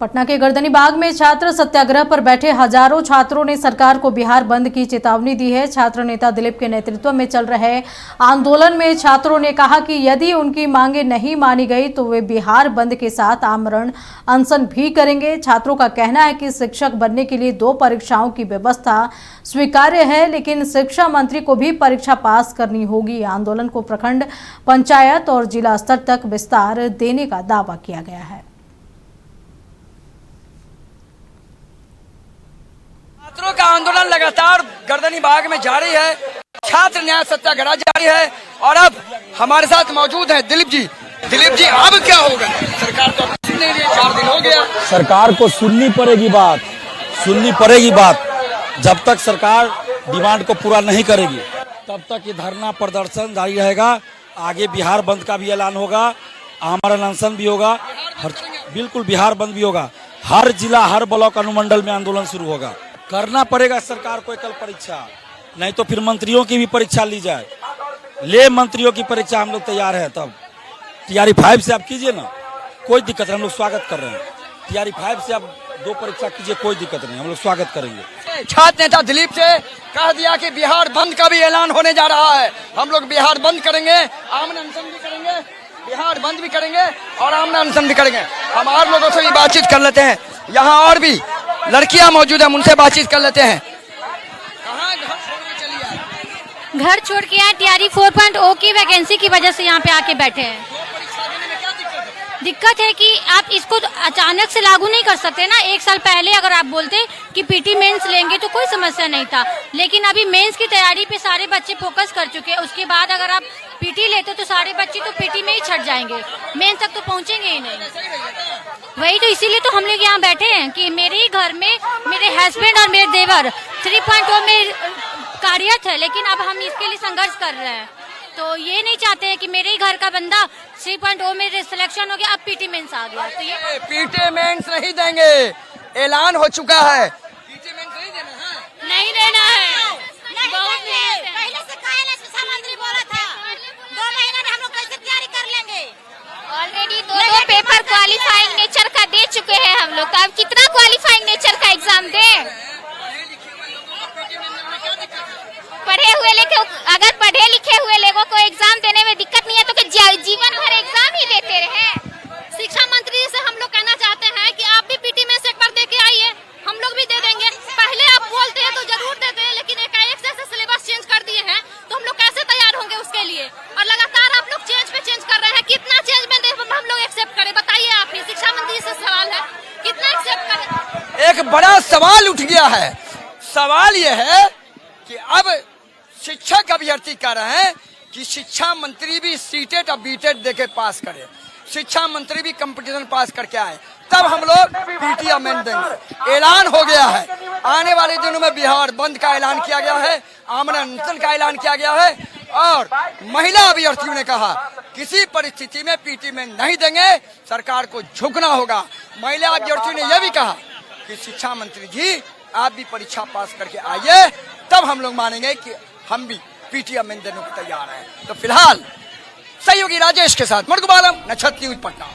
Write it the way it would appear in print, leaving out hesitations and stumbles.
पटना के गर्दनीबाग में छात्र सत्याग्रह पर बैठे हजारों छात्रों ने सरकार को बिहार बंद की चेतावनी दी है। छात्र नेता दिलीप के नेतृत्व में चल रहे आंदोलन में छात्रों ने कहा कि यदि उनकी मांगे नहीं मानी गई तो वे बिहार बंद के साथ आमरण अनशन भी करेंगे। छात्रों का कहना है कि शिक्षक बनने के लिए 2 परीक्षाओं की व्यवस्था स्वीकार्य है, लेकिन शिक्षा मंत्री को भी परीक्षा पास करनी होगी। आंदोलन को प्रखंड, पंचायत और जिला स्तर तक विस्तार देने का दावा किया गया है। छात्रों का आंदोलन लगातार गर्दनीबाग में जारी है। छात्र न्याय सत्याग्रह जारी है और अब हमारे साथ मौजूद है दिलीप जी। दिलीप जी, अब क्या होगा? सरकार तो सुन नहीं रही, 4 दिन हो गया। सरकार को सुननी पड़ेगी बात। जब तक सरकार डिमांड को पूरा नहीं करेगी तब तक ये धरना प्रदर्शन जारी रहेगा। आगे बिहार बंद का भी ऐलान होगा, आमरण अनशन भी होगा, बिल्कुल बिहार बंद भी होगा। हर जिला, हर ब्लॉक अनुमंडल में आंदोलन शुरू होगा। करना पड़ेगा सरकार को एकल परीक्षा, नहीं तो फिर मंत्रियों की भी परीक्षा ली जाए। ले मंत्रियों की परीक्षा हम लोग तैयार हैं। तब TRE 5 से आप कीजिए ना, कोई दिक्कत नहीं, हम लोग स्वागत कर रहे हैं। TRE 5 से आप 2 परीक्षा कीजिए, कोई दिक्कत नहीं, हम लोग स्वागत करेंगे। छात्र नेता दिलीप से कह दिया कि बिहार बंद का भी ऐलान होने जा रहा है। हम लोग बिहार बंद करेंगे, आमरण अनशन भी करेंगे, बिहार बंद भी करेंगे और आमरण अनशन भी करेंगे। हम और लोगों से भी बातचीत कर लेते हैं। यहाँ और भी लड़कियां मौजूद हैं, उनसे बातचीत कर लेते हैं। कहाँ घर छोड़ के चली आए? घर छोड़ के आए, TRE 4.0 की वैकेंसी की वजह से यहाँ पे आके बैठे हैं। परीक्षा देने में क्या दिक्कत है? दिक्कत है कि आप इसको अचानक से लागू नहीं कर सकते ना। 1 साल पहले अगर आप बोलते कि PT मेंस लेंगे तो कोई समस्या नहीं था, लेकिन अभी मेंस की तैयारी पे सारे बच्चे फोकस कर चुके हैं। उसके बाद अगर आप PT लेते तो सारे बच्चे तो PT में ही छट जाएंगे, मेंस तक तो पहुंचेंगे ही नहीं। वही तो, इसीलिए तो हम लोग यहाँ बैठे हैं कि मेरे ही घर में मेरे हस्बैंड और मेरे देवर 3.0 में कार्यरत है, लेकिन अब हम इसके लिए संघर्ष कर रहे हैं। तो ये नहीं चाहते हैं कि मेरे ही घर का बंदा 3.0 में सिलेक्शन हो गया, अब PT मेंस आ गया। तो ये PT मेंस नहीं देंगे, ऐलान हो चुका है। PT मेंस नहीं देना है, नहीं देना है। पहले से काहे शिक्षा मंत्री बोला था 2 महीना में हम लोग कैसे तैयारी कर लेंगे। ऑलरेडी 2 पेपर क्वालिफाइंग नेचर का दे चुके हैं हम लोग। तो अब कितना क्वालिफाइंग नेचर का एग्जाम दें? पढ़े हुए अगर पढ़े लिखे हुए लोगों को एग्जाम देने में दिक्कत नहीं है तो जीवन भर एग्जाम ही देते रहे। शिक्षा मंत्री से हम लोग कहना चाहते हैं कि आप भी PT में से एक बार दे के आइए, हम लोग भी दे देंगे। पहले आप बोलते हैं तो जरूर देते हैं, लेकिन एकाएक से सिलेबस चेंज कर दिए हैं तो हम लोग कैसे तैयार होंगे उसके लिए? और लगातार आप लोग चेंज पे चेंज कर रहे हैं। कितना चेंज में हम लोग एक्सेप्ट करें? बताइए आप ही। शिक्षा मंत्री से सवाल है, कितना एक्सेप्ट करें? एक बड़ा सवाल उठ गया है। सवाल यह है कि अब शिक्षक अभ्यर्थी कह रहे हैं कि शिक्षा मंत्री भी सीटेट और बीटेट देके पास करे, शिक्षा मंत्री भी कंपटीशन पास करके आए, तब हम लोग PT अमेंड देंगे। ऐलान हो गया है, आने वाले दिनों में बिहार बंद का ऐलान किया गया है, आमरण अनशन का ऐलान किया गया है और महिला अभ्यर्थियों ने कहा किसी परिस्थिति में PT में नहीं देंगे, सरकार को झुकना होगा। महिला अभ्यर्थियों ने यह भी कहा कि शिक्षा मंत्री जी आप भी परीक्षा पास करके आइए, तब हम लोग मानेंगे कि हम भी PT अमेंड देने को तैयार हैं। तो फिलहाल सहयोगी राजेश के साथ मुर्गुबालम, नक्षत्र न्यूज, पटना।